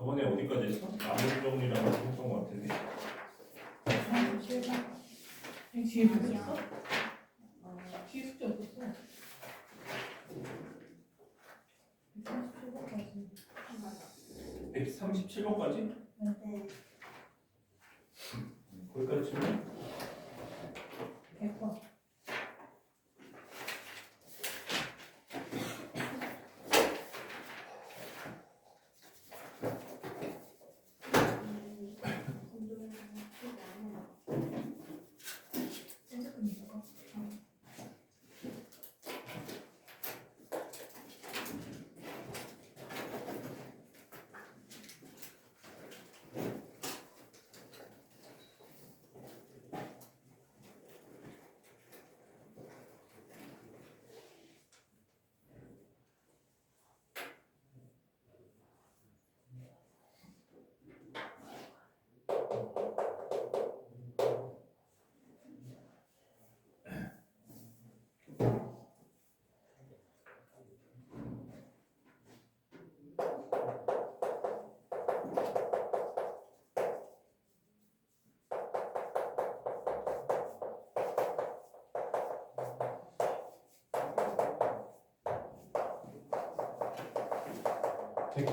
저번에 어디까지 했어? 나머지 정리라고 했던 것 같은데. 37번. 뒤에 뭐 있었어? 뒤에 숙제 없었어. 137번까지. 137번까지? 네. 거기까지 치면 100번.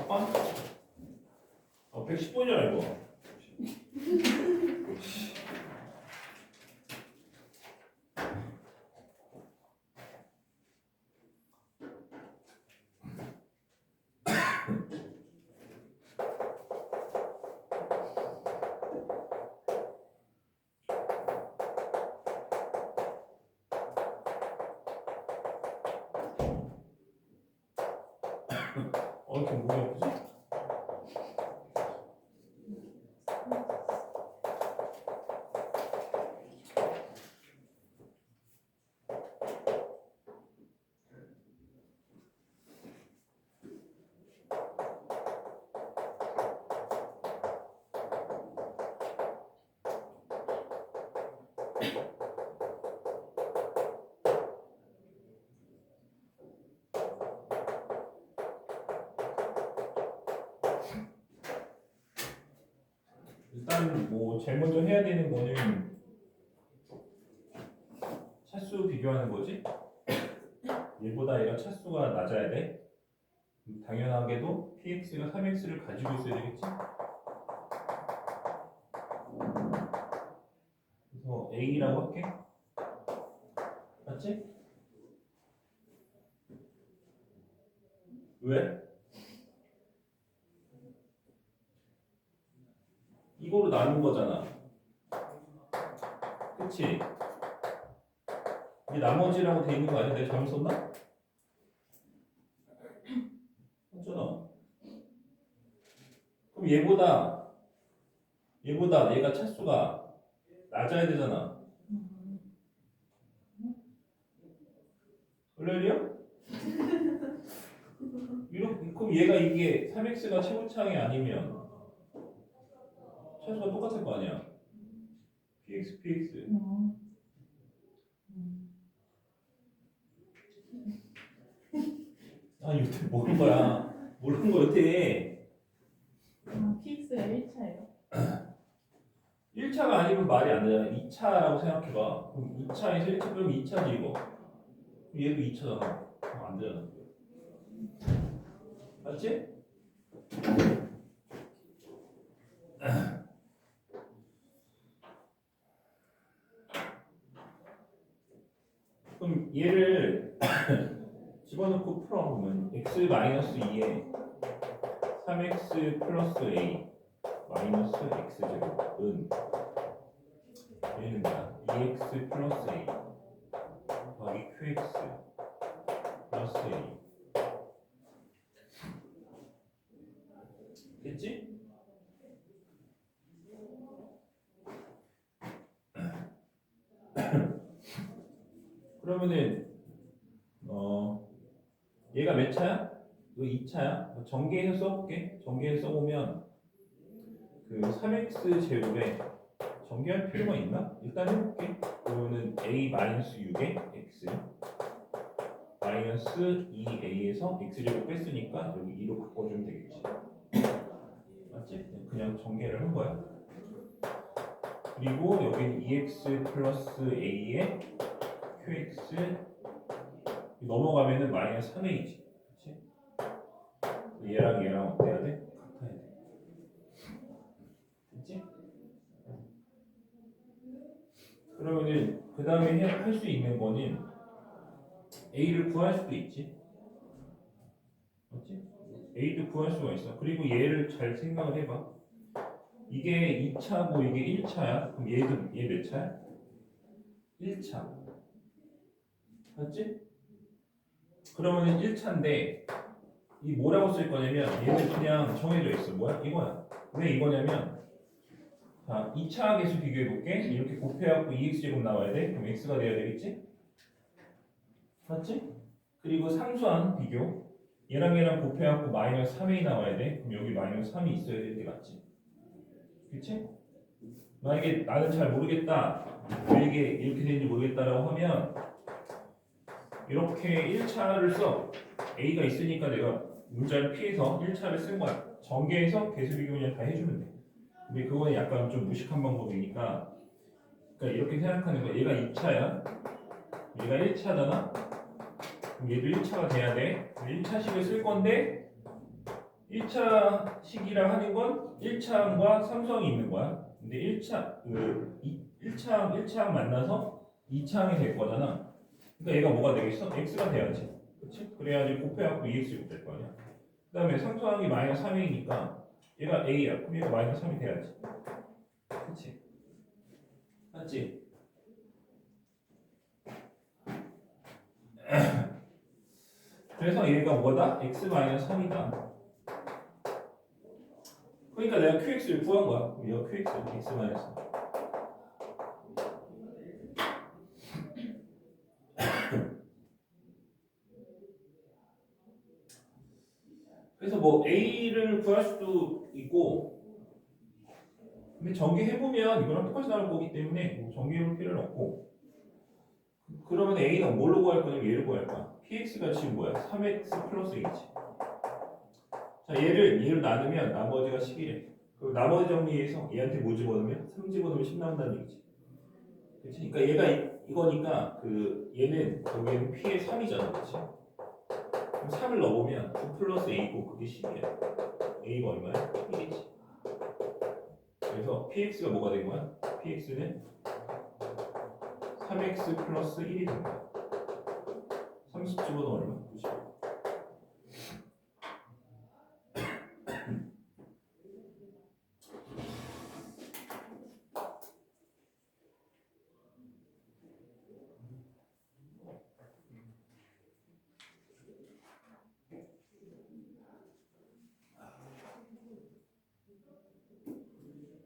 번 110번이야 이거. 이렇게 목이 아프지? 일단 뭐 제일 먼저 해야 되는 거는 차수 비교하는 거지. 얘보다 얘가 차수가 낮아야 돼. 당연하게도 px가 3x를 가지고 있어야 되겠지. 그래서 a라고 할게. 맞지? 왜? 이거로 나눈 거잖아. 그치? 이게 나머지라고 돼 있는 거 아니야? 내가 잘못 썼나? 맞잖아. 그럼 얘보다 얘가 차수가 낮아야 되잖아. 얼레리야? 그럼 얘가 이게 3x가 최고차항이 아니면 차수가 똑같을 거 아니야? px. 아, 요새 모르는 거야. 모르는 거 요새. PX가 1차예요. 1차가 아니면 말이 안 되잖아. 2차라고 생각해봐. 그럼 2차에서 1차 빼면 2차지 이거. 그럼 얘도 2차잖아. 그럼 안 되잖아. 맞지? 그럼 얘를 집어넣고 풀어보면 x-2에 3x 플러스 a 마이너스 x제곱은 얘는 뭐야? 2x 플러스 a 더하기 qx 플러스 a 됐지? 그러면은 얘가 몇 차야? 이거 2차야? 전개해서 써볼게. 전개해서 써보면 그 3x 제곱에 전개할 필요가 있나? 일단 해볼게. 그러면은 a-6에 x 마이너스 2a에서 x제곱 뺐으니까 여기 2로 바꿔주면 되겠지. 맞지? 그냥 전개를 한 거야. 그리고 여기는 2x 플러스 a에 qx 넘어가면은 마이너스 3a지. 그치? 얘랑 얘랑 어때야 돼? 같아야 돼. 됐지? 그러면은 그 다음에 할 수 있는 거는 a를 구할 수도 있지. 맞지? a도 구할 수가 있어. 그리고 얘를 잘 생각을 해봐. 이게 2차고 이게 1차야. 그럼 얘 몇 차야? 1차. 맞지? 그러면은 1차인데 이 뭐라고 쓸 거냐면 얘는 그냥 정해져 있어. 뭐야? 이거야. 왜 이거냐면 자 2차 계수 비교해 볼게. 이렇게 곱해갖고 2x제곱 나와야 돼. 그럼 x가 돼야 되겠지? 맞지? 그리고 상수항 비교. 얘랑 곱해갖고 마이너스 3a 나와야 돼. 그럼 여기 마이너스 3이 있어야 될 때 맞지? 그치? 만약에 나는 잘 모르겠다. 왜 이게 이렇게 되는지 모르겠다라고 하면 이렇게 1차를 써. a가 있으니까 내가 문자를 피해서 1차를 쓴 거야. 전개해서 계수 비교 그냥 다 해주면 돼. 근데 그거는 약간 좀 무식한 방법이니까 그러니까 이렇게 생각하는 거야. 얘가 2차야. 얘가 1차잖아. 그럼 얘도 1차가 돼야 돼. 1차식을 쓸 건데 1차식이라 하는 건 1차항과 상수항이 있는 거야. 근데 1차항 만나서 2차항이 될 거잖아. 그러니까 얘가 뭐가 되겠어? x가 돼야지. 그렇지? 그래야지 곱해갖고 2x 될 거 아니야. 그 다음에 상수항이 마이너스 3이니까 얘가 a야. 그럼 얘가 마이너스 3이 돼야지. 그렇지? 맞지? 그래서 얘가 뭐다? x 마이너스 3이다. 그러니까 내가 qx를 구한 거야. 얘가 qx, x 마이너스 3. 그래서 뭐 a를 구할 수도 있고 근데 전개해보면 이거랑 똑같이 나올 거기 때문에 뭐 전개해볼 필요는 없고 그러면 a는 뭘로 구할 거냐면 얘를 구할 거야. px가 지금 뭐야? 3x 플러스 2지. 자 얘를 나누면 나머지가 11에 그 나머지 정리해서 얘한테 뭐 집어넣으면? 3 집어넣으면 10 나온다는 얘기지. 그치? 그러니까 얘가 이거니까 그 얘는 여기는 p의 3이잖아. 그치? 그럼 3을 넣어보면 9 플러스 a고 그게 10이야. a가 얼마야? 1이지. 그래서 px가 뭐가 된 거야? px는 3x 플러스 1이 된 거야. 30 집어넣으면 얼마? 90.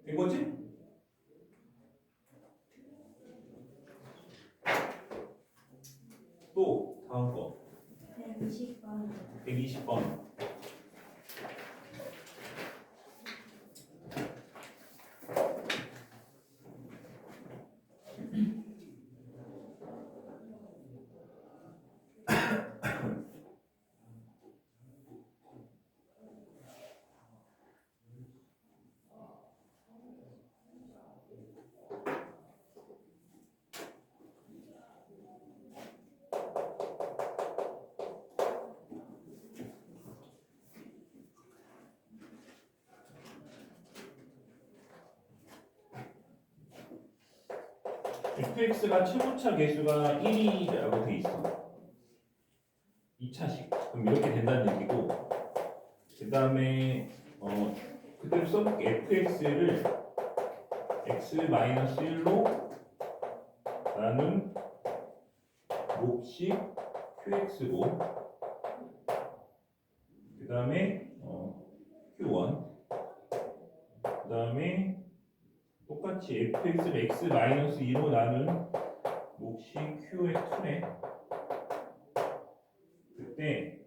된 거지? 또 다음 거 120번 120번 fx가 최고차 개수가 1이라고 돼 있어. 2차식. 그럼 이렇게 된다는 얘기고 그 다음에 그대로 써볼게. fx를 x-1로 나눈 몫이 qx고 그 다음에 q1 다음에 똑같이 fx를 x-2로 나눈 몫이 q의 2네. 그때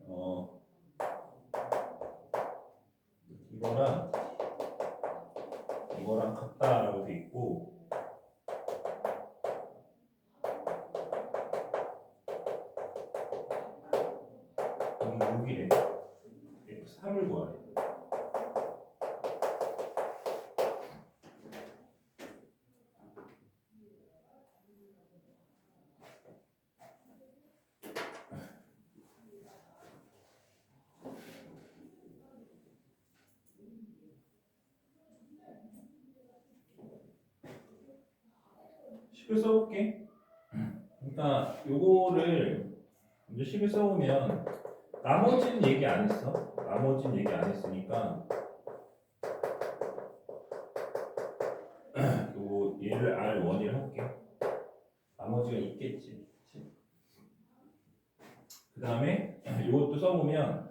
이거랑 같다라고 돼 있고 여기 6이래. f3을 구하래. 식을 써볼게. 그러니까 요거를 먼저 식을 써보면 나머지는 얘기 안 했어. 나머지는 얘기 안 했으니까 요거 얘를 R1이라 할게. 나머지가 있겠지. 그 다음에 요것도 써보면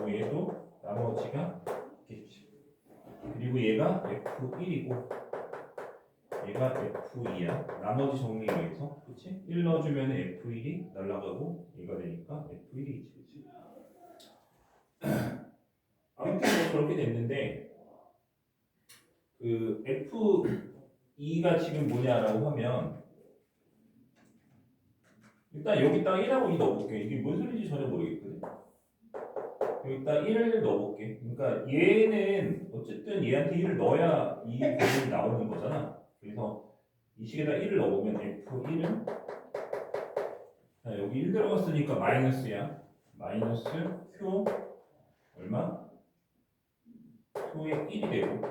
얘도 나머지가 있겠지. 그리고 얘가 F1이고 얘가 F2야. 나머지 정리에 의해서 그치? 1 넣어주면 F1이 날아가고 얘가 되니까 F1이지. 그치? 아무튼 뭐 그렇게 됐는데 그 F2가 지금 뭐냐라고 하면 일단 여기다가 1하고 2 넣어볼게. 이게 뭔 소리인지 전혀 모르겠거든. 여기다 1을 넣어볼게. 그러니까 얘는 어쨌든 얘한테 1을 넣어야 이 부분이 나오는 거잖아. 그래서 이 식에다 1을 넣어보면 F1은 자, 여기 1 들어갔으니까 마이너스야. 마이너스 Q 얼마? Q의 1이 되고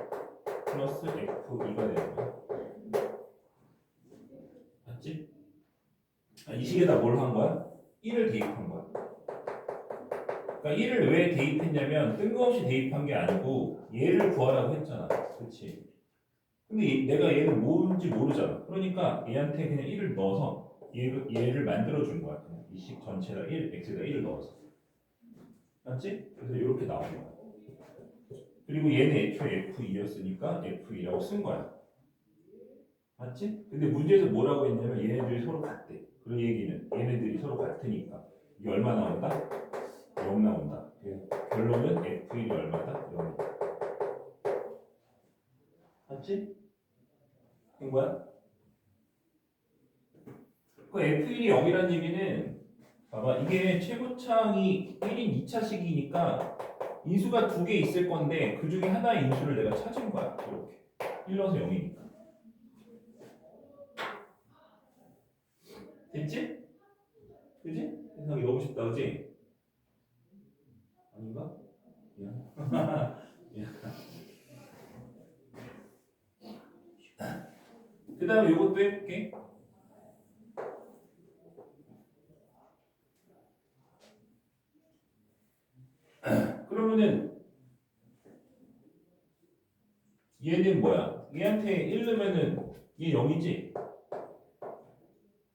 플러스 F2가 되는 거야. 맞지? 이 식에다 뭘 한 거야? 1을 대입한 거야. 그러니까 1을 왜 대입했냐면 뜬금없이 대입한 게 아니고 얘를 구하라고 했잖아. 그렇지? 근데 내가 얘를 뭔지 모르잖아. 그러니까 얘한테 그냥 1을 넣어서 얘를 만들어 준 거야. 그냥 이 식 전체에다 1, x에다 1을 넣어서. 맞지? 그래서 이렇게 나온 거야. 그리고 얘는 애초에 F2였으니까 F2라고 쓴 거야. 맞지? 근데 문제에서 뭐라고 했냐면 얘네들이 서로 같대. 그 얘기는 얘네들이 서로 같으니까 이게 얼마 나온다? 0 나온다. 결론은 F1이 얼마다? 0이다. 맞지? 된 거야? 그 F1이 0이라는 얘기는 봐봐 이게 최고창이 1인 2차식이니까 인수가 2개 있을 건데 그 중에 하나의 인수를 내가 찾은 거야. 이렇게 1 넣어서 0이니까. 됐지? 그지? 세상이 너무 쉽다 그지? 아닌가? 미안. 그 다음에 이것도 해볼게. 그러면은 얘는 뭐야? 얘한테 1 넣으면은 얘 0이지?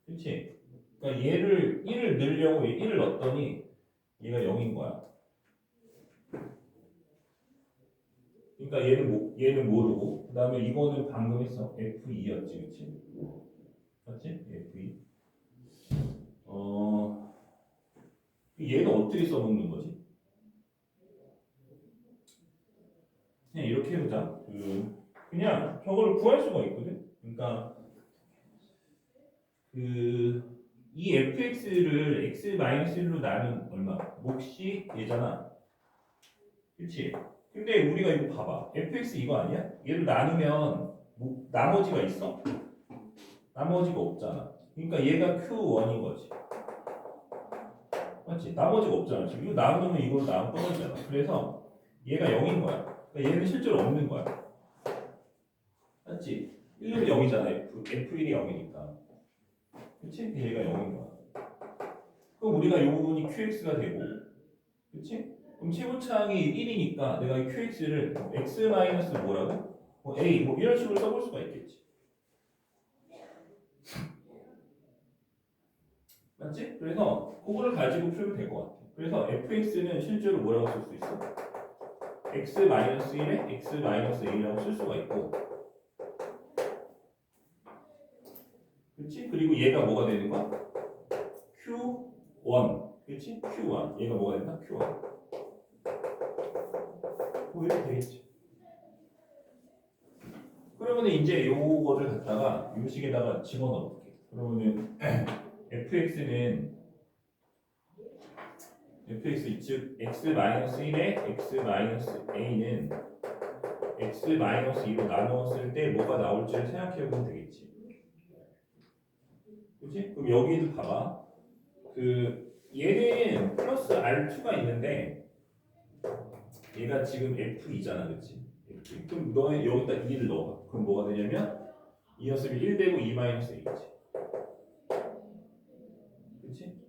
그치? 그러니까 얘를 1을 넣으려고 1을 넣었더니 얘가 0인 거야. 그러니까 얘는 모르고 그 다음에 이거는 방금 했어. F2였지 그치? 맞지? F2 얘는 어떻게 써먹는 거지? 그냥 이렇게 해보자. 그냥 저거를 구할 수가 있거든. 그러니까 이 fx를 x-1로 나눈 얼마? 몫이 얘잖아. 그치? 근데 우리가 이거 봐봐. fx 이거 아니야? 얘를 나누면 나머지가 있어? 나머지가 없잖아. 그러니까 얘가 q1인 거지. 맞지? 나머지가 없잖아. 지금 이거 나누면 이걸 나누면 떨어지잖아. 그래서 얘가 0인 거야. 그러니까 얘는 실제로 없는 거야. 맞지? 1은 0이잖아. F1이 0이니까. 그치? 얘가 0인 거야. 그럼 우리가 요 부분이 QX가 되고, 그치? 그럼 최고창이 1이니까 내가 이 QX를 X 마이너스 뭐라고? 뭐 A, 뭐 이런 식으로 써볼 수가 있겠지. 맞지? 그래서 그거를 가지고 풀면 될 것 같아. 그래서 fx는 실제로 뭐라고 쓸 수 있어? x-1에 x-a라고 쓸 수가 있고, 그렇지? 그리고 얘가 뭐가 되는 거야? q1, 그렇지? q1, 얘가 뭐가 된다? q1. 뭐 이렇게 되겠지. 그러면 이제 요거를 갖다가 요 식에다가 집어넣을게. 그러면은 fx는 fx 즉 x-1에 x-a는 x-2로 나누었을 때 뭐가 나올지를 생각해보면 되겠지. 그치? 그럼 여기도 봐봐. 그 얘는 플러스 R2가 있는데 얘가 지금 F2잖아, 그치? F2. 그럼 너는 여기다 2를 넣어봐. 그럼 뭐가 되냐면 2였으면 1 되고 2 마이너스 A지. 그치?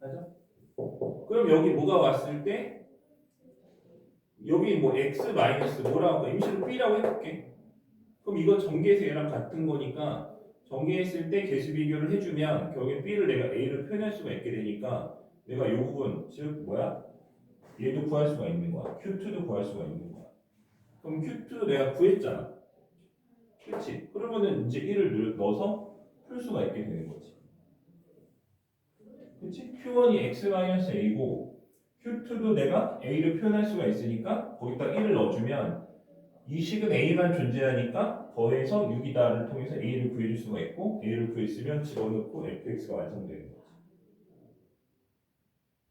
맞아? 그럼 여기 뭐가 왔을 때 여기 뭐 X 마이너스 뭐라고 임시로 B라고 해볼게. 그럼 이건 전개해서 얘랑 같은 거니까 전개했을 때 개수 비교를 해주면 결국엔 B를 내가 A를 표현할 수가 있게 되니까 내가 이 부분 즉 뭐야? 얘도 구할 수가 있는 거야. Q2도 구할 수가 있는 거야. 그럼 Q2 내가 구했잖아. 그렇지? 그러면은 이제 1을 넣어서 풀 수가 있게 되는 거지. 그렇지? Q1이 X-A고 Q2도 내가 A를 표현할 수가 있으니까 거기다 1을 넣어주면 이 식은 A만 존재하니까 더해서 6이다를 통해서 A를 구해줄 수가 있고 A를 구했으면 집어넣고 fx가 완성되는 거지.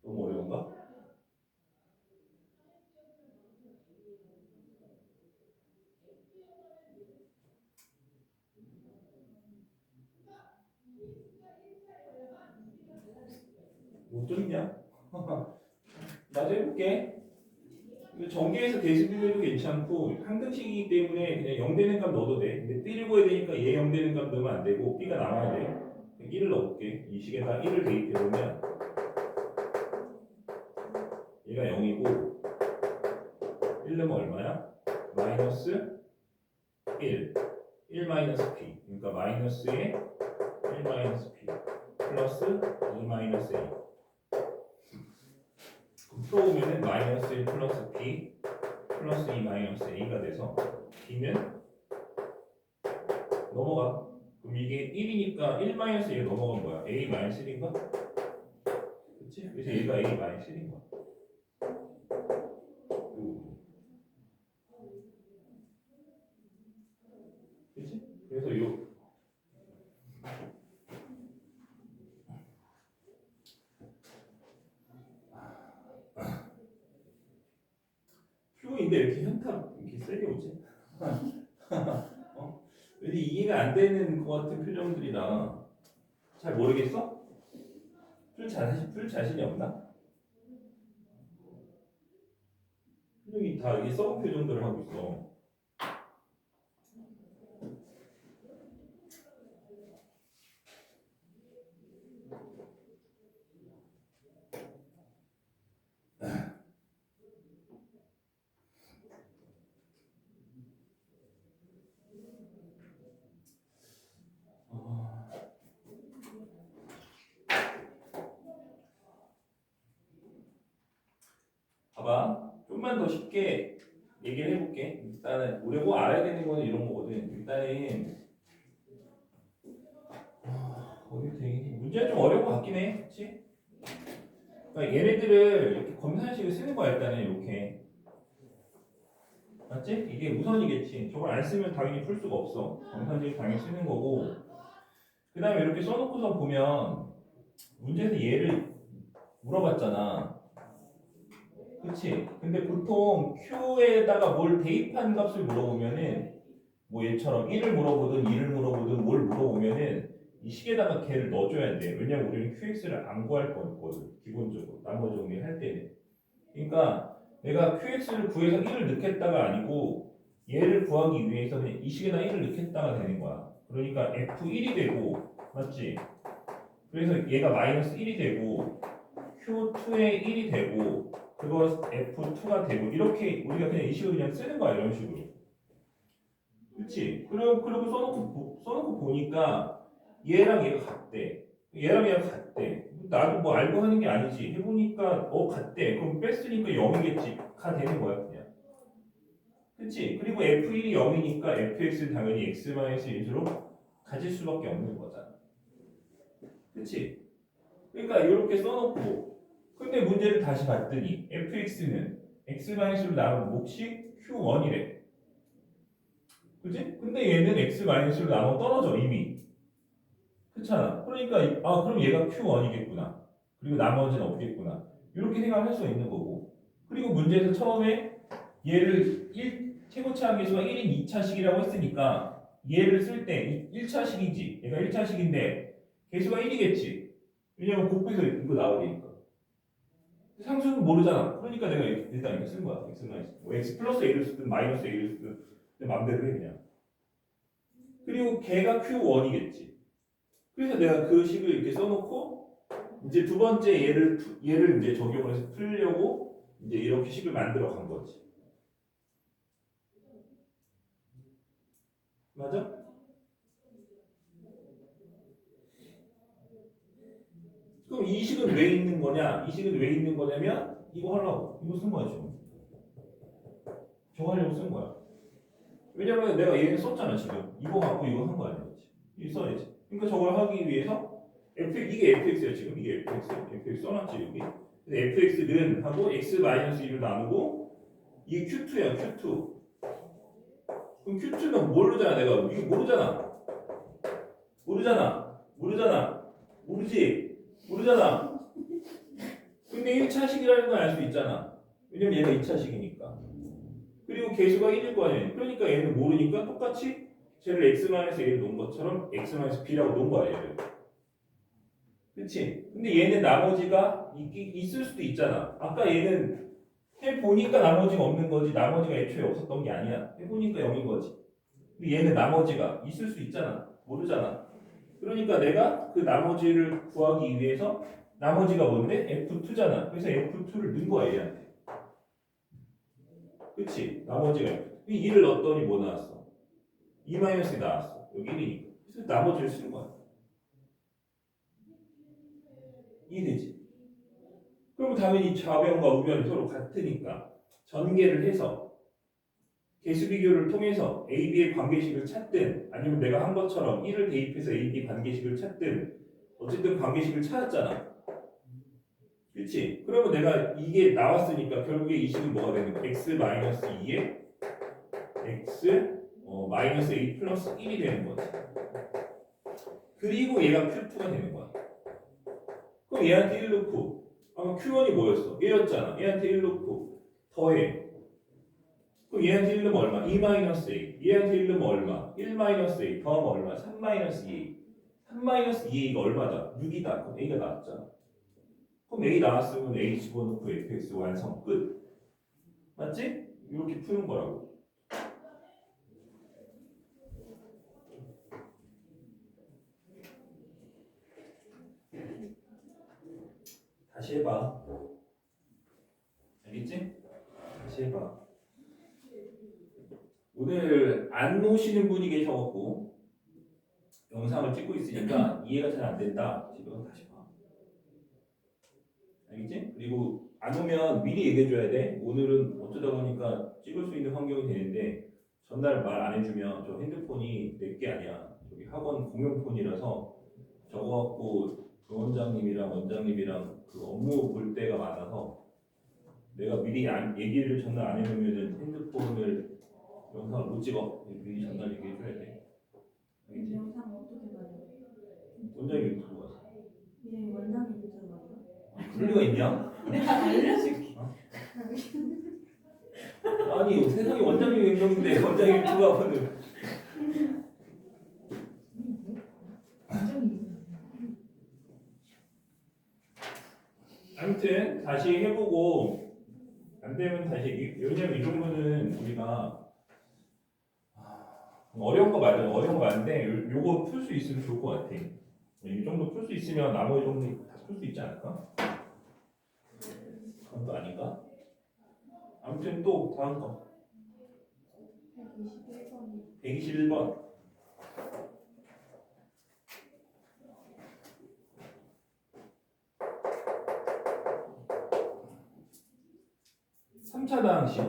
너무 어려운가? 못 줬냐? 나도 해볼게. 전개해서 대수 비교해도 괜찮고 항등식이기 때문에 그냥 0 되는 값 넣어도 돼. 근데 B를 구해야 되니까 얘 0 되는 값 넣으면 안 되고 B가 나와야 돼. 1을 넣어볼게. 이 식에다 1을 대입해보면 얘가 0이고 1 넣으면 얼마야? 마이너스 1 마이너스 P. 그러니까 마이너스에 1 마이너스 P 플러스 2 마이너스 A. 풀어보면은 마이너스 1 플러스 P 플러스 2 마이너스 A가 돼서 B는 넘어가. 그럼 이게 1이니까 1 마이너스 A가 넘어간 거야. A 마이너스 1인가? 그치? 그래서 얘가 A 마이너스 1인 거야. 그치? 그래서 요 Q인데 이렇게 현타 이렇게 세게 오지? 어? 왠지 이해가 안 되는 것 같은 표정들이라 잘 모르겠어? 풀 자신이 없나? 표정이 다 이게 썩은 표정들을 하고 있어. 봐봐. 좀만 더 쉽게 얘기를 해볼게. 일단은 우리가 꼭 알아야 되는 거는 이런 거거든. 일단은 어디 되게 문제가 좀 어려운 것 같긴 해. 그치? 그러니까 얘네들을 이렇게 검사식을 쓰는 거야. 일단은 이렇게. 맞지? 이게 우선이겠지. 저걸 안 쓰면 당연히 풀 수가 없어. 검사식을 당연히 쓰는 거고. 그 다음에 이렇게 써놓고서 보면 문제에서 얘를 물어봤잖아. 그치? 근데 보통 Q에다가 뭘 대입한 값을 물어보면은 뭐 얘처럼 1을 물어보든 2를 물어보든 뭘 물어보면은 이 식에다가 걔를 넣어줘야 돼. 왜냐면 우리는 QX를 안 구할 거거든. 기본적으로 나머지 정리할 때는. 그러니까 내가 QX를 구해서 1을 넣겠다가 아니고 얘를 구하기 위해서 그냥 이 식에다 1을 넣겠다가 되는 거야. 그러니까 F1이 되고 맞지? 그래서 얘가 마이너스 1이 되고 Q2에 1이 되고 그거 F2가 되고 이렇게 우리가 그냥 이 식으로 그냥 쓰는 거야. 이런 식으로. 그치? 그러고 써놓고 보니까 얘랑 얘가 같대. 얘랑 얘랑 같대. 나도 뭐 알고 하는 게 아니지. 해보니까 같대. 그럼 뺐으니까 0이겠지. 가 되는 거야 그냥. 그치? 그리고 F1이 0이니까 fx는 당연히 x-1으로 가질 수밖에 없는 거잖아. 그치? 그러니까 이렇게 써놓고 근데 문제를 다시 봤더니 fx는 x-로 나눈 몫이 q1이래. 그치? 근데 얘는 x-로 나눠 떨어져 이미. 그렇잖아. 그러니까 그럼 얘가 q1이겠구나. 그리고 나머지는 없겠구나. 이렇게 생각할 수 있는 거고. 그리고 문제에서 처음에 얘를 최고치 항계수가 1인 2차식이라고 했으니까 얘를 쓸 때 1차식이지. 얘가 1차식인데 계수가 1이겠지. 왜냐면 곱해서 이거 나오니까. 상수는 모르잖아. 그러니까 내가 일단 이렇게 쓴 거야. x 플러스 a를 쓰든 마이너스 a를 쓰든 내 맘대로 해 그냥. 그리고 걔가 q1이겠지. 그래서 내가 그 식을 이렇게 써놓고 이제 두 번째 얘를 이제 적용을 해서 풀려고 이제 이렇게 식을 만들어 간 거지. 맞아? 그럼 이 식은 왜 있는 거냐? 이 식은 왜 있는 거냐면 이거 하려고 이거 쓴 거야 지금. 저거 하려고 쓴 거야. 왜냐면 내가 얘는 썼잖아 지금. 이거 갖고 이거 한 거 아니야? 이거 써야지. 그러니까 저걸 하기 위해서 이게 fx야 지금. 이게 fx 써놨지 여기. 근데 fx는 하고 x-1을 나누고 이게 q2야 q2. 그럼 q2는 모르잖아 내가. 이거 모르잖아. 모르지. 모르잖아. 근데 1차식이라는 건 알 수 있잖아. 왜냐면 얘가 2차식이니까. 그리고 계수가 1일 거 아니야. 그러니까 얘는 모르니까 똑같이 쟤를 x-a를 놓은 것처럼 x-b라고 놓은 거야 얘를. 그치? 근데 얘는 나머지가 있을 수도 있잖아. 아까 얘는 해보니까 나머지가 없는 거지 나머지가 애초에 없었던 게 아니야. 해보니까 0인 거지. 근데 얘는 나머지가 있을 수 있잖아. 모르잖아. 그러니까 내가 그 나머지를 구하기 위해서 나머지가 뭔데? F2잖아. 그래서 F2를 넣은 거야 얘한테. 그치? 나머지가 2를 넣었더니 뭐 나왔어? 2 마이너스 나왔어. 여기 1이니까. 그래서 나머지를 쓰는 거야. 이해되지? 그럼 당연히 좌변과 우변이 서로 같으니까 전개를 해서 계수 비교를 통해서 A, B의 관계식을 찾든 아니면 내가 한 것처럼 1을 대입해서 A, B 관계식을 찾든 어쨌든 관계식을 찾았잖아. 그렇지? 그러면 내가 이게 나왔으니까 결국에 이 식은 뭐가 되는 거야? x-2에 x 마이너스 a 플러스 1이 되는 거지. 그리고 얘가 q2가 되는 거야. 그럼 얘한테 1 넣고 아까 q1이 뭐였어? 얘였잖아. 얘한테 1 넣고 더해. 그럼 얘한테 1 넣으면 얼마? 2 마이너스 a. 얘한테 1 넣으면 얼마? 1 마이너스 a 더하면 얼마? 3 마이너스 2a. 3 마이너스 2a가 얼마다? 6이다. 그럼 a가 나왔잖아. 그럼 a 나왔으면 a 집어넣고 fx 완성 끝. 맞지? 이렇게 푸는 거라고. 다시 해봐. 알겠지? 다시 해봐. 오늘 안 오시는 분이 계셔갖고 영상을 찍고 있으니까 이해가 잘 안 된다. 지금 다시 봐. 알겠지? 그리고 안 오면 미리 얘기해줘야 돼. 오늘은 어쩌다 보니까 찍을 수 있는 환경이 되는데 전날 말 안 해주면 저 핸드폰이 내 게 아니야. 저기 학원 공용폰이라서 저거 갖고 부원장님이랑 원장님이랑 그 업무 볼 때가 많아서 내가 미리 얘기를 전날 안 해놓으면 핸드폰을 영상을 못 찍어. 미리 전날 얘기해줘야 돼. 알겠지? 영상 어떻게 봐요? 원장님 유튜브 가서. 예, 원장님 유튜브 봐요. 그럴 리가 있냐? 내가 알려줄게. 아니 세상에 원장님 행정인데 원장님 유튜브 하면은 아무튼 다시 해보고 안 되면 다시 왜냐면 이 정도는 우리가 어려운 거 맞아. 어려운 거 맞는데 요거 풀 수 있으면 좋을 것 같아. 이 정도 풀 수 있으면 나머지 정도 다 풀 수 있지 않을까? 그건 또 아닌가? 아무튼 또 다음 거 121번이 121번 3차 다항식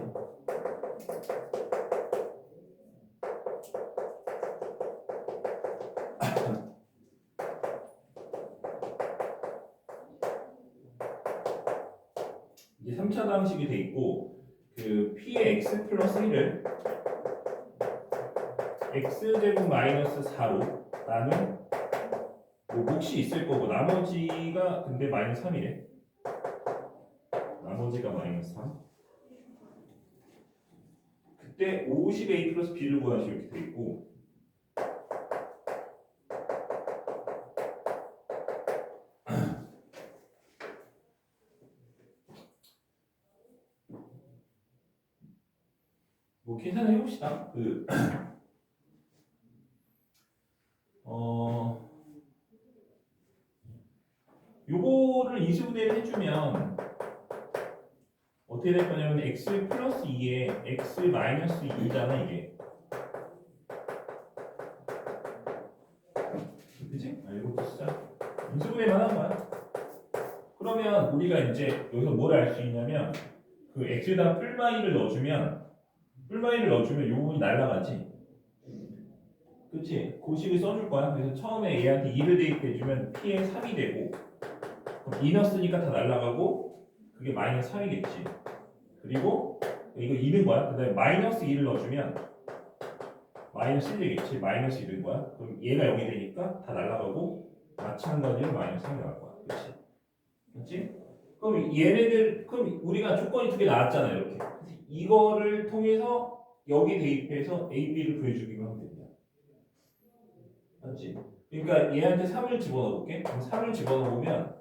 이제 3차 다항식이 돼 있고 그 p의 x 플러스 1을 x제곱 마이너스 4로 나눈 뭐 몫이 있을 거고 나머지가 근데 마이너스 3이래. 나머지가 마이너스 3. 그때 50a 플러스 b를 구하시 이렇게 돼 있고 뭐 계산을 해봅시다. 요거를 이수분해를 해주면 어떻게 될 거냐면 x 플러스 2에 x 마이너스 2잖아 이게. 그치? 이것도 진짜 인수분해만 하는 거야. 그러면 우리가 이제 여기서 뭘 알 수 있냐면 그 x에다 뿔마이를 넣어주면 요 부분이 날라가지. 그치? 고식을 써줄 거야. 그래서 처음에 얘한테 2를 대입해주면 p에 3이 되고 그럼 2 넣었으니까 다 날라가고 그게 마이너스 3이겠지. 그리고 이거 2는 거야. 그 다음에 마이너스 2를 넣어주면 마이너스 1 되겠지. 마이너스 2는 거야. 그럼 얘가 0이 되니까 다 날라가고 마찬가지로 마이너스 3이 나올 거야. 그치? 그치? 그럼 얘네들 그럼 우리가 조건이 두 개 나왔잖아요. 이렇게. 이거를 통해서 여기 대입해서 A, B를 구해주기만 하면 됩니다. 맞지? 그러니까 얘한테 3을 집어넣어볼게. 그럼 3을 집어넣으면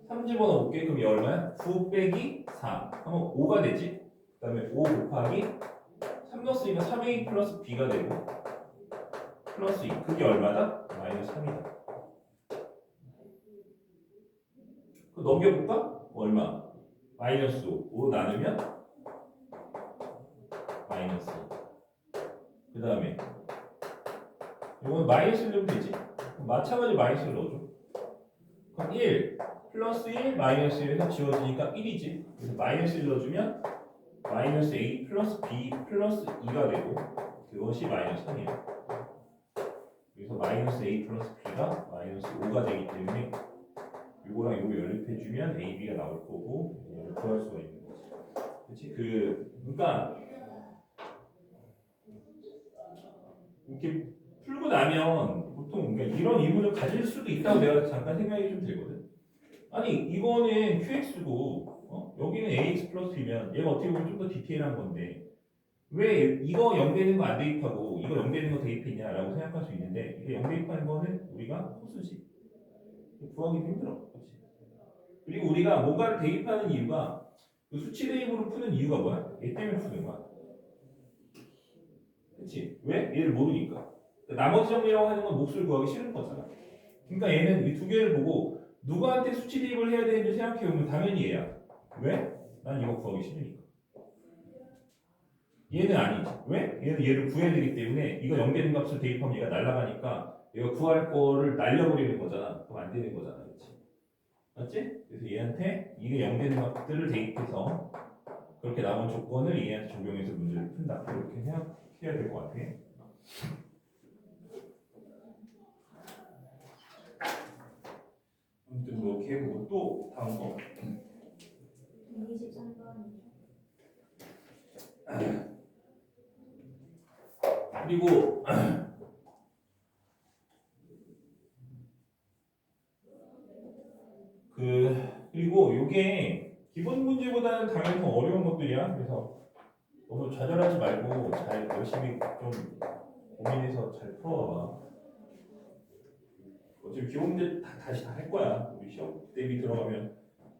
3 집어넣어볼게. 그럼 얘 얼마야? 9 빼기 4 하면 5가 되지? 그 다음에 5 곱하기 3 넣었으니까 3A 플러스 B가 되고 플러스 2 그게 얼마다? 마이너스 3이다. 그 넘겨볼까? 얼마? 마이너스 5 나누면 마이너스 2 그 다음에 이건 마이너스를 넣으면 되지? 마찬가지 마이너스를 넣어줘. 그럼 1 플러스 1 마이너스 1에서 지워지니까 1이지. 그래서 마이너스를 넣어주면 마이너스 A 플러스 B 플러스 2가 되고 그것이 마이너스 3이에요. 그래서 마이너스 A 플러스 B가 마이너스 5가 되기 때문에 이거랑 이거 연립해주면 A, B가 나올 거고 이걸 구할 수가 있는 거지. 그렇지? 그러니까 이렇게 풀고 나면 보통 그러니까 이런 이론을 가질 수도 있다고 내가 잠깐 생각이 좀 들거든. 아니 이거는 QX고 여기는 AX 플러스 B면 얘가 어떻게 보면 좀 더 디테일한 건데 왜 이거 0 되는 거 안 대입하고 이거 0 되는 거 대입했냐라고 생각할 수 있는데 이게 0 대입하는 거는 우리가 호수지. 구하기 힘들어. 그렇지? 그리고 우리가 뭔가를 대입하는 이유가 그 수치 대입으로 푸는 이유가 뭐야? 얘 때문에 푸는 거야. 그렇지? 왜? 얘를 모르니까. 나머지 정리라고 하는 건 몫을 구하기 싫은 거잖아. 그러니까 얘는 이 두 개를 보고 누구한테 수치 대입을 해야 되는지 생각해보면 당연히 얘야. 왜? 난 이거 구하기 싫으니까. 얘는 아니지. 왜? 얘는 얘를 구해야 되기 때문에 이거 0 되는 값을 대입하면 얘가 날아가니까 얘가 구할 거를 날려버리는 거잖아. 그럼 안 되는 거잖아. 그렇지? 맞지? 그래서 얘한테 이게 0 되는 값들을 대입해서 그렇게 나온 조건을 얘한테 적용해서 문제를 푼다. 이렇게 해야 될 것 같아. 아무튼 뭐 이렇게 해보고 또 다음 거. 123번이죠. 그리고 그리고 요게 기본 문제보다는 당연히 더 어려운 것들이야. 그래서 너무 좌절하지 말고 잘 열심히 좀 고민해서 잘 풀어봐. 어차피 기본 문제 다시 다 할 거야. 우리 시험 대비 들어가면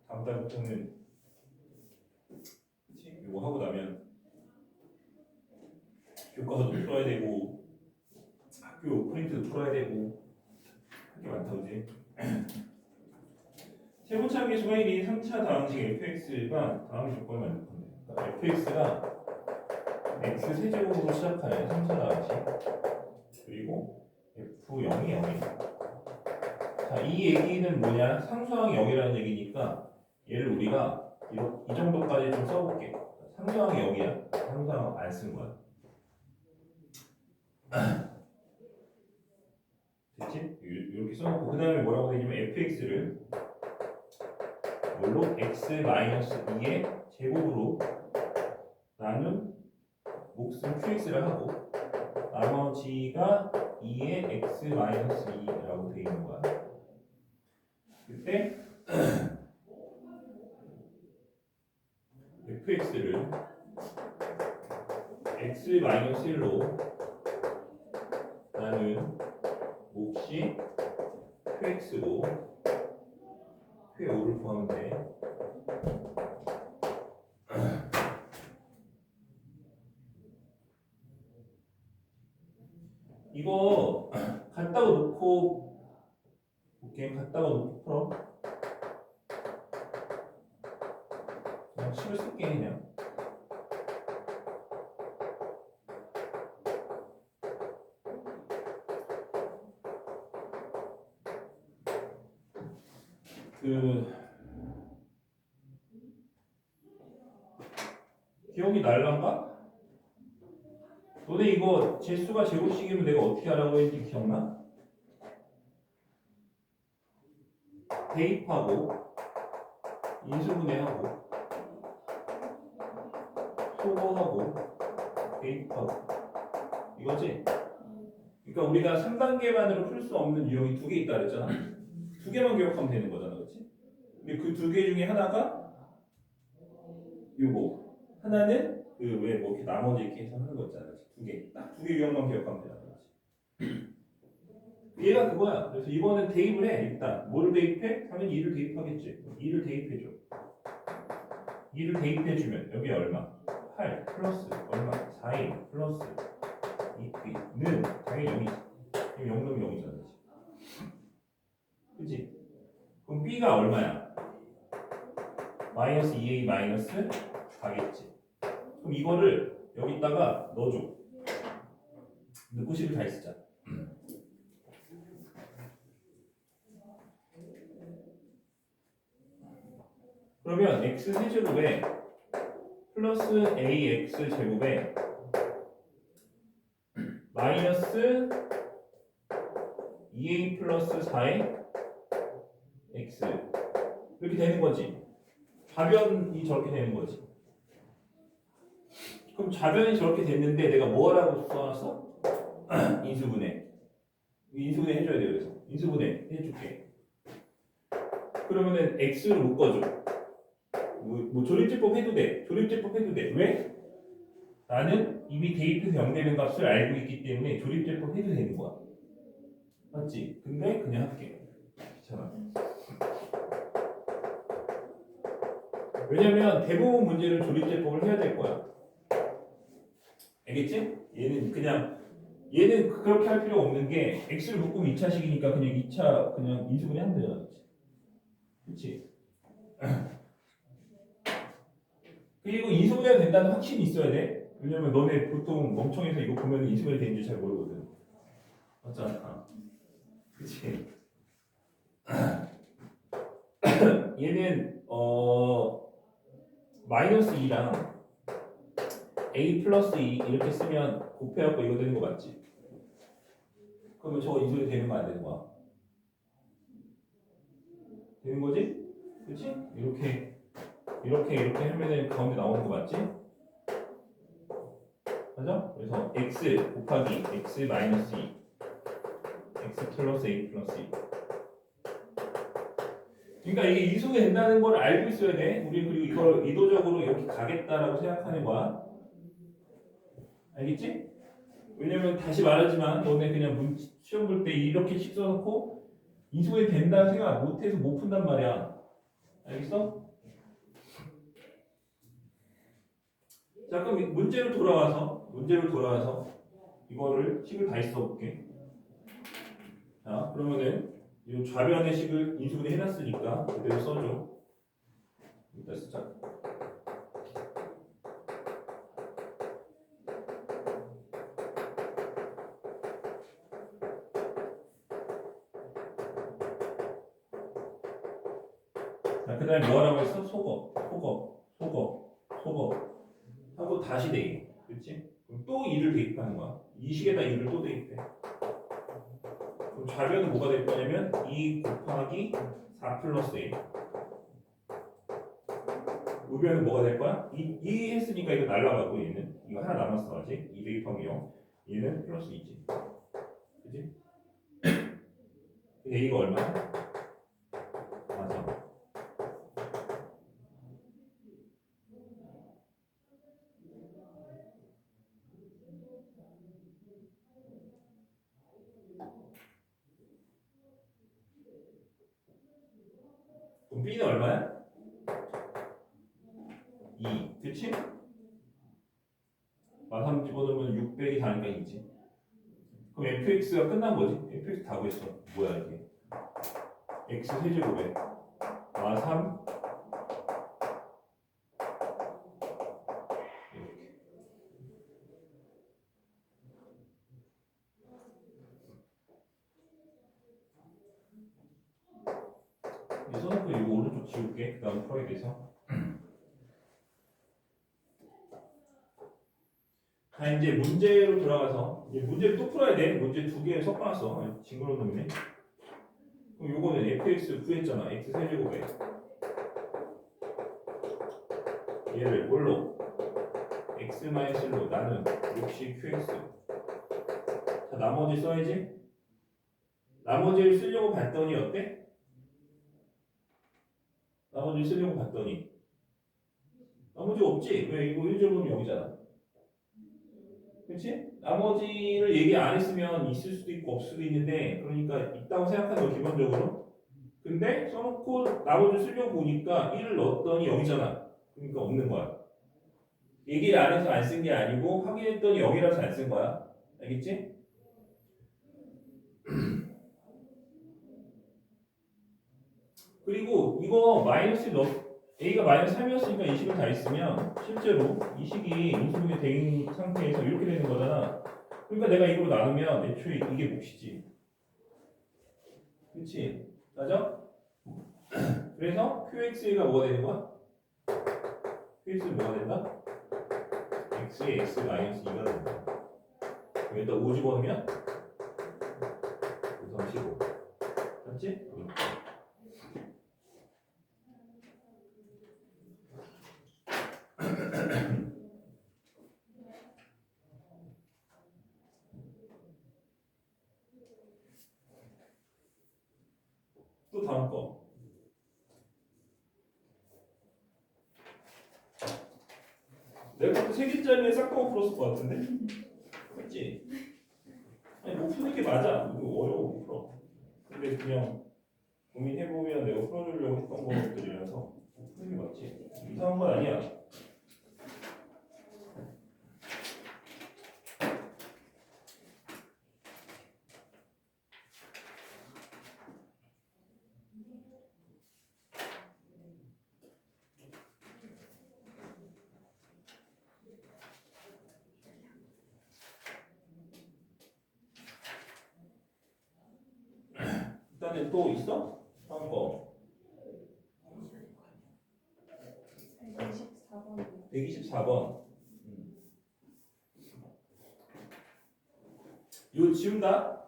다음 달부터는 그치? 이거 하고 나면 교과서도 풀어야 되고 학교 프린트도 풀어야 되고 할 게 많다 그지? 세분차 계수가 1인 3차 다항식 fx가 다음 조건을 만들 건데 그러니까 fx가 x 세제곱으로 시작하는 3차 다항식 그리고 f0이 0이다. 자, 이 얘기는 뭐냐? 상수항이 0이라는 얘기니까 얘를 우리가 이 정도까지 좀 써볼게. 상수항이 0이야. 상수항 안 쓴 거야. 됐지? 이렇게 써놓고 그 다음에 뭐라고 되냐면 fx를 뭘로? x-2의 제곱으로 나눈 몫은 qx를 하고 나머지가 2의 x-2라고 되어 있는 거야. 그때 fx를 x-1로 나눈 몫이 qx고 q5를 구하면 돼. 이거 갖다가 놓고 볼게. 갖다가 놓고 풀어. 그냥 식을 쓸게 그냥. 기억이 날란가? 너네 이거 재수가 제곱식이면 내가 어떻게 하라고 했는지 기억나? 대입하고 인수분해하고 소거하고 대입하고 이거지? 그러니까 우리가 3단계만으로 풀 수 없는 유형이 2개 있다 그랬잖아. 2개만 기억하면 되는 거잖아, 그렇지? 근데 그 2개 중에 하나가 요거, 하나는 그 왜 뭐 이렇게 나머지 이렇게 해서 하는 거 있잖아, 2개, 딱 2개 유형만 기억하면 되잖아, 그렇지? 얘가 그거야. 그래서 이거는 대입을 해. 일단 뭐를 대입해? 당연히 2를 대입하겠지. 2를 대입해줘. 2를 대입해주면 여기 얼마? 8 플러스 얼마? 4인 플러스 2p는 당연히 0이지. 0 넣으면 0이잖아. 그치? 그럼 b가 얼마야? 마이너스 2a 마이너스 4겠지. 그럼 이거를 여기다가 넣어줘. 넣고 식을 다 쓰자. 그러면 x 세제곱에 플러스 ax 제곱에 마이너스 2a 플러스 4의 x 이렇게 되는 거지. 좌변이 저렇게 되는 거지. 그럼 좌변이 저렇게 됐는데 내가 뭐라고 써놨어? 인수분해. 인수분해 해줘야 돼요. 그래서 인수분해 해줄게. 그러면은 x로 묶어줘. 뭐 조립제법 해도 돼. 조립제법 해도 돼. 왜? 나는 이미 대입해서 0 되는 값을 알고 있기 때문에 조립제법 해도 되는 거야. 맞지? 근데 그냥 할게. 귀찮아. 왜냐면 대부분 문제를 조립제법을 해야 될 거야. 알겠지? 얘는 그렇게 할 필요 없는 게 x를 묶으면 2차식이니까 그냥 2차 그냥 인수분해 하면 되잖아. 그렇지? 그리고 인수분해가 된다는 확신이 있어야 돼. 왜냐면 너네 보통 멍청해서 이거 보면 인수분해 되는지 잘 모르거든. 맞잖아. 그치? 얘는 마이너스 2랑 a 플러스 2 이렇게 쓰면 곱해갖고 이거 되는 거 맞지? 그러면 저거 인수분해 되는 거 안 되는 거야? 되는 거지? 그치? 이렇게 하면은 가운데 나오는 거 맞지? 맞아? 그래서 x 곱하기 x 마이너스 2 x 플러스 a 플러스 2 그러니까 이게 이수가 된다는 걸 알고 있어야 돼. 우리 그리고 이걸 의도적으로 이렇게 가겠다라고 생각하는 거야. 알겠지? 왜냐면 다시 말하지만 너네 그냥 시험 볼 때 이렇게씩 써놓고 이수가 된다는 생각 못해서 못 푼단 말이야. 알겠어? 자 그럼 문제로 돌아와서 이거를 식을 다시 써볼게. 자 그러면은 이 좌변의 식을 인수분해 해놨으니까 그대로 써줘. 일단 쓰자. 자, 그 다음에 뭐 하라고 했어? 속어 하고 다시 대입. 그렇지? 그럼 또 2를 대입하는 거야. 이 식에다 2를 또 대입해. 그럼 좌변은 뭐가 될 거냐면 2 곱하기 4 플러스 A. 우변은 뭐가 될 거야? 2 했으니까 이거 날라가고 얘는 이거 하나 남았어 아직. 2 대입하면 0. 얘는 플러스 2지. 그지? A가 얼마야? 맞아. 그럼 B는 얼마야? 2. 그치? 마삼 집어넣으면 600이 다니까 2지. 그럼 fx가 끝난 거지? fx 다 구했어. 뭐야 이게? x 세제곱에 마삼 이렇게. 써놓고 이거 오른쪽 지울게. 그 다음 풀어야 돼서. 자 이제 문제로 돌아가서 이제 문제를 또 풀어야 돼. 문제 2개 섞어놨어. 징그러운 놈이네. 그럼 요거는 fx 구했잖아. x 세제곱에 얘를 뭘로? x-1로 나눈 역시 qx. 자 나머지 써야지. 나머지를 쓰려고 봤더니 어때? 나머지를 쓰려고 봤더니 나머지 없지? 왜? 이거 1제곱은 여기잖아. 그치? 나머지를 얘기 안 했으면 있을 수도 있고 없을 수도 있는데 그러니까 있다고 생각하는 거 기본적으로. 근데 써놓고 나머지 쓰려고 보니까 1을 넣었더니 여기잖아. 그러니까 없는 거야. 얘기를 안 해서 안 쓴 게 아니고 확인했더니 0이라서 안 쓴 거야. 알겠지? 그리고 이거 마이너스 A가 마이너스 3이었으니까 이 식을 다 있으면 실제로 이 식이 인수분해 된 상태에서 이렇게 되는 거잖아. 그러니까 내가 이걸로 나누면 애초에 이게 몫이지. 그치? 맞아? 그래서 QX가 뭐가 되는 거야? QX는 뭐가 된다? X에 X 마이너스 2가 된다. 여기다 5 집어넣으면 5, 3, 15. 맞지? 또 다음 거. 내가 그때 3개짜리에 싹다고 풀었을 것 같은데? 맞지? 아니 뭐 푸는 게 맞아. 이거 어려워 못 풀어. 근데 그냥 고민해보면 내가 풀어주려고 했던 것들이라서 뭐 푸는 게 맞지. 이상한 건 아니야. 일단은 또 있어? 다음 거. 124번. 124번. 이거 지운다?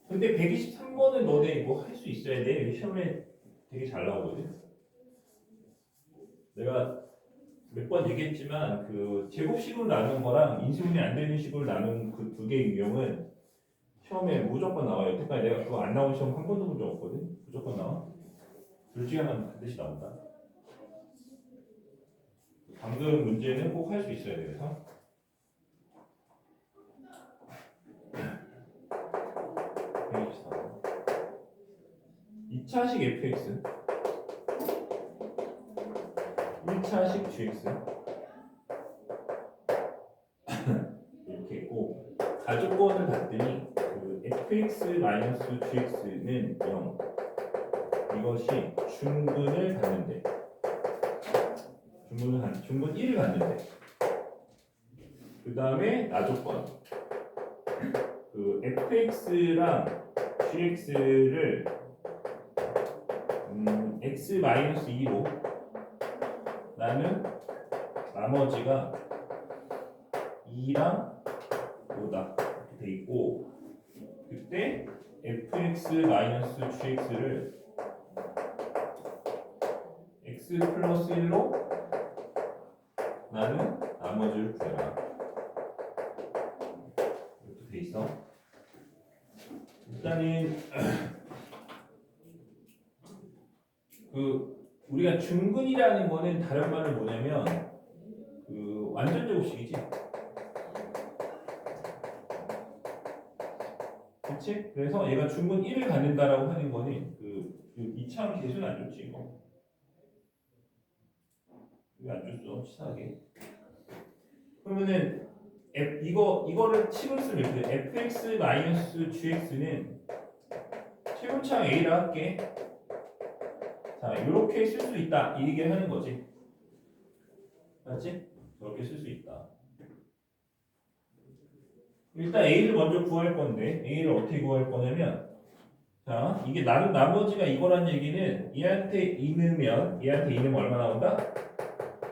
근데 123번은 너네 이거 할 수 있어야 돼. 시험에 되게 잘 나오거든. 내가 몇 번 얘기했지만 그 제곱식으로 나눈 거랑 인수분해 안 되는 식으로 나눈 그 두 개의 유형은 시험에 무조건 나와요. 여태까지 내가 그거 안 나온 시험 한 번도 본 적 없거든. 무조건 나와. 둘 중에 하나는 반드시 나온다. 방금 문제는 꼭 할 수 있어야 돼. 그래서 2차식 fx 1차식 gx 이렇게 있고 가족권을 봤더니 그 fx-gx는 0 이것이 중근을 갖는데 중근 1을 갖는데 그 다음에 나조건 그 fx랑 gx를 x-2로 나는 나머지가 2랑 5다 이렇게 돼 있고, 그때 fx-gx를 x 플러스 1로 나는 나머지를 구해라 이렇게 돼 있어. 일단은 우리가 중근이라는 거는 다른 말은 뭐냐면 완전 제곱식이지. 그치? 그래서 얘가 중근 1을 갖는다라고 하는 거는 이참 계수는 안 좋지 이거. 왜 안 줬어? 치사하게. 그러면은 이거를 식을 쓰면 이렇게 돼. fx-gx는 최고차항 a라 할게. 자, 이렇게 쓸 수 있다 이 얘기를 하는 거지. 맞지? 저렇게 쓸 수 있다. 일단 a를 먼저 구할 건데 a를 어떻게 구할 거냐면, 자, 이게 나머지가 이거란 얘기는 얘한테 2 넣으면 얘한테 2 넣으면 얼마 나온다?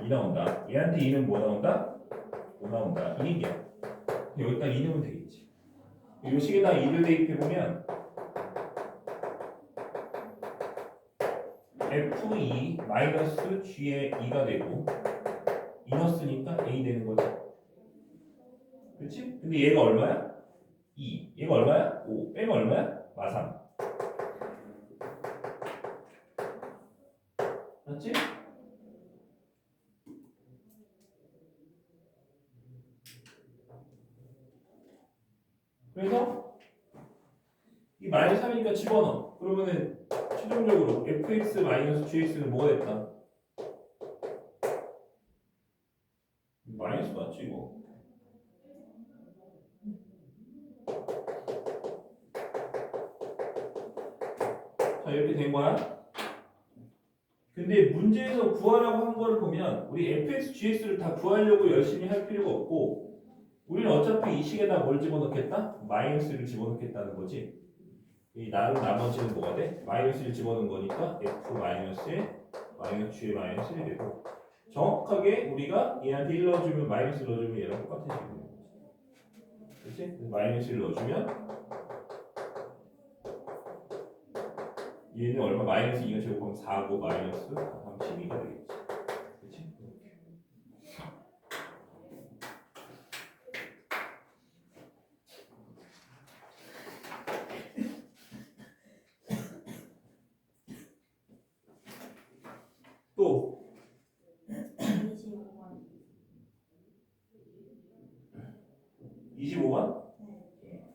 2 나온다. 얘한테 2는 뭐 나온다? 5 나온다. 이 얘기야. 여기다 2 넣으면 되겠지. 이 식에다 2를 대입해보면 f2-g의 2가 되고 2 넣었으니까 a 되는 거지. 그렇지? 근데 얘가 얼마야? 2. 얘가 얼마야? 5. 빼면 얼마야? 마삼. 맞지? 그래서 이 마이너스 3이니까 집어넣어. 그러면은 최종적으로 fx-gx는 뭐가 됐다? 마이너스 맞지 이거? 자, 이렇게 된 거야. 근데 문제에서 구하라고 한 거를 보면 우리 fx-gx를 다 구하려고 열심히 할 필요가 없고, 우리는 어차피 이 식에다 뭘 집어넣겠다? 마이너스를 집어넣겠다는 거지. 이 나머지는 뭐가 돼? 마이너스를 집어넣은 거니까 f 마이너스에 마이너스 g의 마이너스 1이 되고, 정확하게 우리가 얘한테 1 넣어주면 마이너스 넣어주면 얘랑 똑같아지는 거지. 그렇지? 마이너스 1 넣어주면 얘는 얼마? 마이너스 2가 제곱하면 4고 마이너스 12가 되겠지. 그렇지? 또 25번. 25번? 네.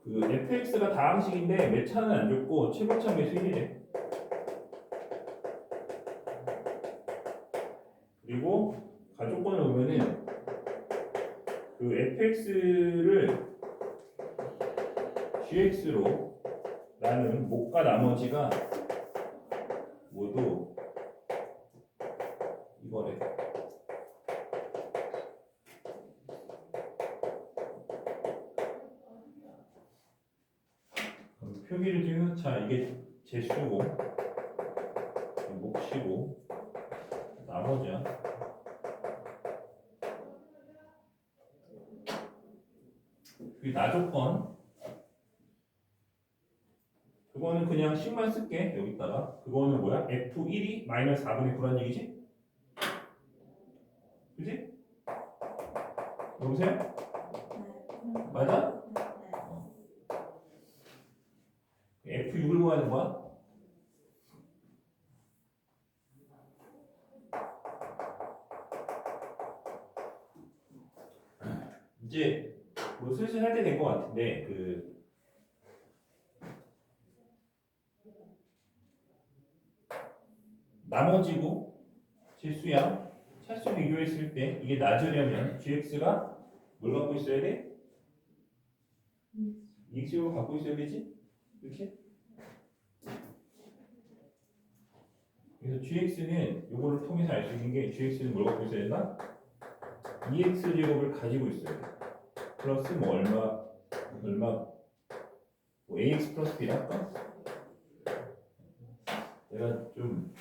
fx가 다항식인데 매차는 안 줬고 최고차 매수 1이래. 그리고 가족권을 보면은 fx를 gx로 나는 목과 나머지가 모두 이거래. 그럼 표기를 지금, 자, 이게 제수고 몫이고 나머지야. 그게 나조건. 그거는 그냥 식만 쓸게 여기다가. 그거는 뭐야? f1이 마이너스 4분의 9란 얘기지? 그지? 여보세요? 네. 맞아? 네. f6을 구하는 거야? 이제 뭐 슬슬 할 때 된 것 같은데 나머지고 실수야. 차수 비교했을 때 이게 낮으려면 gx가 뭘 갖고 있어야 돼? EX를 갖고 있어야 되지? 이렇게? 그래서 gx는 요거를 통해서 알 수 있는 게 gx는 뭘 갖고 있어야 된다? EX 제곱을 가지고 있어야 돼. 플러스 뭐 얼마 뭐 AX 플러스 B를 할까? 내가 좀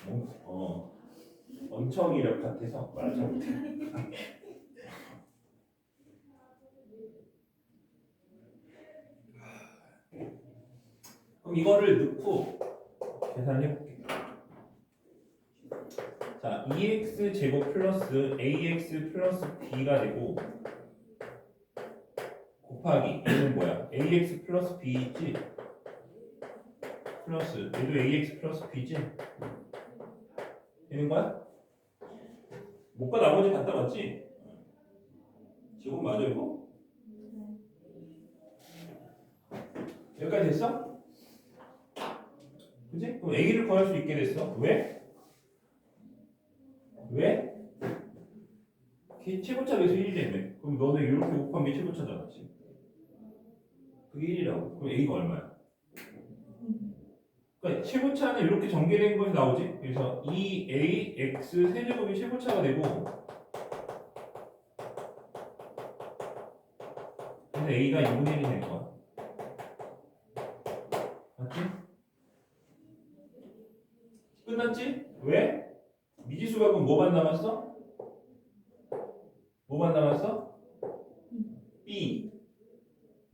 엄청 이력 같아서 말을 잘 못해. 그럼 이거를 넣고 계산해볼게. 자, EX 제곱 플러스 AX 플러스 B가 되고 곱하기 얘는 뭐야? AX 플러스 B지? 플러스 얘도 AX 플러스 B지? 되는 거야? 못과 나머지 같다 맞지? 제곱 맞아 이거? 여기까지 됐어? 그치? 그럼 A를 구할 수 있게 됐어. 왜? 왜? 최고차에서 1이 되네. 그럼 너는 이렇게 곱한 게 최고차잖아 지금. 그게 1이라고. 그럼 A가 얼마야? 그러니까 최고차는 이렇게 전개된 것이 나오지. 그래서 2AX 세제곱이 최고차가 되고 그래서 A가 2분의 1이 되는 거야. 맞지? 끝났지? 왜? 미지수가 그럼 뭐만 남았어? 뭐만 남았어? B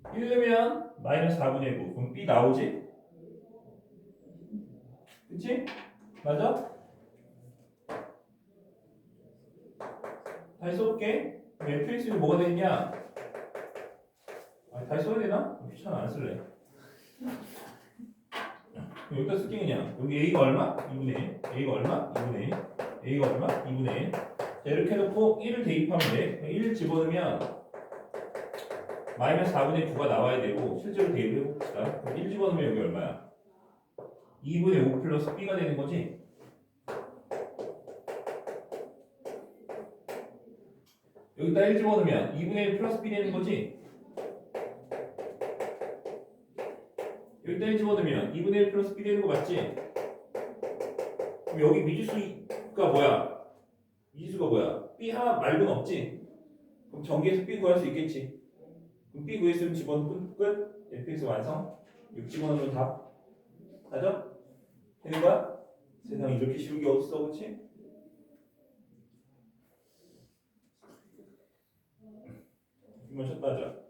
1면 마이너스 4분의 9 그럼 B 나오지? 그치? 맞아? 다시 써볼게. fx는 뭐가 되냐? 다시 써야 되나? 귀찮아 안 쓸래. 여기다 쓸게 그냥. 여기 a가 얼마? 2분의 1. a가 얼마? 2분의 1. a가 얼마? 2분의 1. 자 이렇게 해놓고 1을 대입하면 돼. 1을 집어넣으면 마이너스 4분의 9가 나와야 되고 실제로 대입해봅시다. 1 집어넣으면 여기 얼마야? 2분의 5 플러스 b가 되는 거지? 여기다 1 집어넣으면 2분의 1 플러스 b 되는 거지? 여기다 1 집어넣으면 2분의 1 플러스 b 되는 거 맞지? 그럼 여기 미지수가 뭐야? 미지수가 뭐야? b 하나 말고는 없지? 그럼 전개해서 b 구할 수 있겠지? 그럼 b 구했으면 집어넣으면 끝? fx 완성? 6 집어넣으면 답? 맞아? 되는 거야? 세상에 이렇게 쉬운 게 어딨어 그치? 이만 쳤다 하자